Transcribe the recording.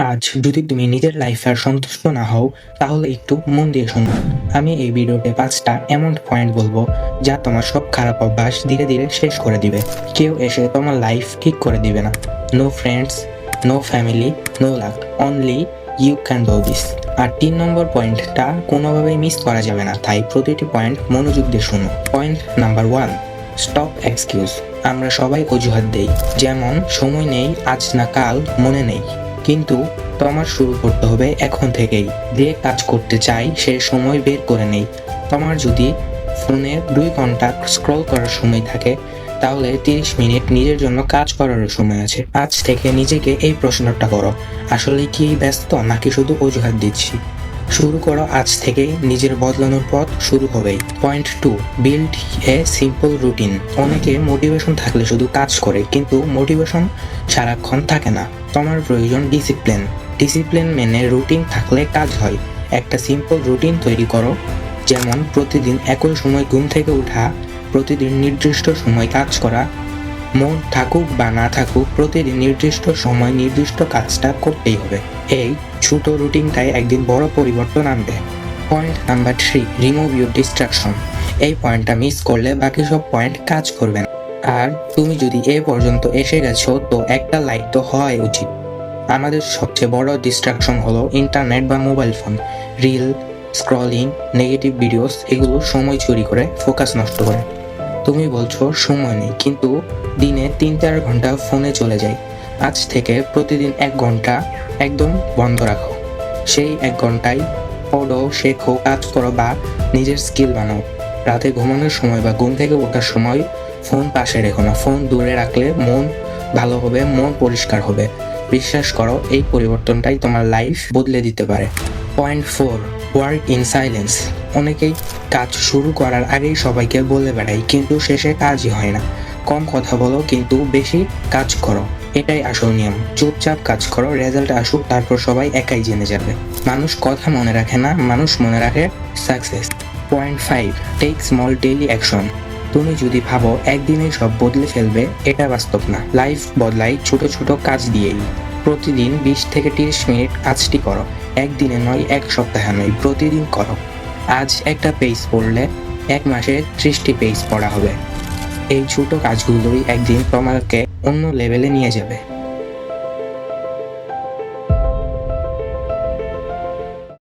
আজ যদি তুমি নিজের লাইফে আর সন্তুষ্ট না হও, তাহলে একটু মন দিয়ে শোনো। আমি এই ভিডিওতে 5টা এমন পয়েন্ট বলবো যা তোমার সব খারাপ অভ্যাস ধীরে ধীরে শেষ করে দিবে। কেউ এসে তোমার লাইফ ঠিক করে দিবে না। No friends, no family, no luck, only you can do this. আর 3 নম্বর পয়েন্টটা কোনোভাবেই মিস করা যাবে না, তাই প্রতিটি পয়েন্ট মনোযোগ দিয়ে শোনো। Point number 1, stop excuse. আমরা সবাই অজুহাত দেই, যেমন সময় নেই, আজ না কাল, মনে নেই। কিন্তু তোমার শুরু করতে হবে এখন থেকেই। যে কাজ করতে চাই সে সময় বের করে নেই। তোমার যদি ফোনে 2 ঘন্টা স্ক্রল করার সময় থাকে, তাহলে 30 মিনিট নিজের জন্য কাজ করারও সময় আছে। আজ থেকে নিজেকে এই প্রশ্নটা করো, আসলে কি ব্যস্ত নাকি শুধু অজুহাত দিচ্ছি? শুরু করো আজ থেকেই, নিজের বদলানোর পথ শুরু হবেই। Point 2, build a simple routine. অনেকে মোটিভেশন থাকলে শুধু কাজ করে, কিন্তু মোটিভেশন সারাক্ষণ থাকে না। তোমার প্রয়োজন ডিসিপ্লিন। ডিসিপ্লিন মেনে রুটিন থাকলে কাজ হয়। একটা সিম্পল রুটিন তৈরি করো, যেমন প্রতিদিন একই সময় ঘুম থেকে ওঠা, প্রতিদিন নির্দিষ্ট সময় কাজ করা। মন থাকুক বা না থাকুক, প্রতিদিন নির্দিষ্ট সময় নির্দিষ্ট কাজটা করতেই হবে। এই ছোট রুটিনটাই একদিন বড় পরিবর্তন আনবে। Point number 3, remove your distraction. এই পয়েন্টটা মিস করলে বাকি সব পয়েন্ট কাজ করবে না। আর তুমি যদি এ পর্যন্ত এসে গেছো, তো একটা লাইক তো হওয়াই উচিত। আমাদের সবচেয়ে বড় ডিস্ট্রাকশন হলো ইন্টারনেট বা mobile phone. Reel, scrolling, negative videos, এগুলো সময় চুরি করে, ফোকাস নষ্ট করে। তুমি বলছো সময় নেই, কিন্তু দিনে 3-4 ঘন্টা ফোনে চলে যায়। আজ থেকে প্রতিদিন 1 ঘন্টা একদম বন্ধ রাখো। সেই 1 ঘন্টায় পড়ো, শেখো, কাজ করো বা নিজের স্কিল বানাও। রাতে ঘুমানোর সময় বা ঘুম থেকে ওঠার সময় ফোন পাশে রেখো না। ফোন দূরে রাখলে মন ভালো হবে, মন পরিষ্কার হবে। বিশ্বাস করো, এই পরিবর্তনটাই তোমার লাইফ বদলে দিতে পারে। Point 4, work in silence. অনেকেই কাজ শুরু করার আগেই সবাইকে বলে বেড়াই, কিন্তু শেষে কাজই হয় না। কম কথা বলো, কিন্তু বেশি কাজ করো। এটাই আসল নিয়ম। চুপচাপ কাজ করো, রেজাল্ট আসুক, তারপর সবাই একাই জেনে যাবে। মানুষ কথা মনে রাখে না, মানুষ মনে রাখে success. Point 5, take small daily action. তুমি যদি ভাবো একদিনে সব বদলে ফেলবে, এটা বাস্তব না। লাইফ বদলাই ছোট ছোট কাজ দিয়েই। প্রতিদিন 20 থেকে 30 মিনিট কাজটি করো। একদিনে নয়, 1 সপ্তাহে নয়, প্রতিদিন করো। আজ একটা পেজ পড়লে 1 মাসে 30টি পেজ পড়া হবে। এই ছোট কাজগুলোই একদিন তোমাকে অন্য লেভেলে নিয়ে যাবে।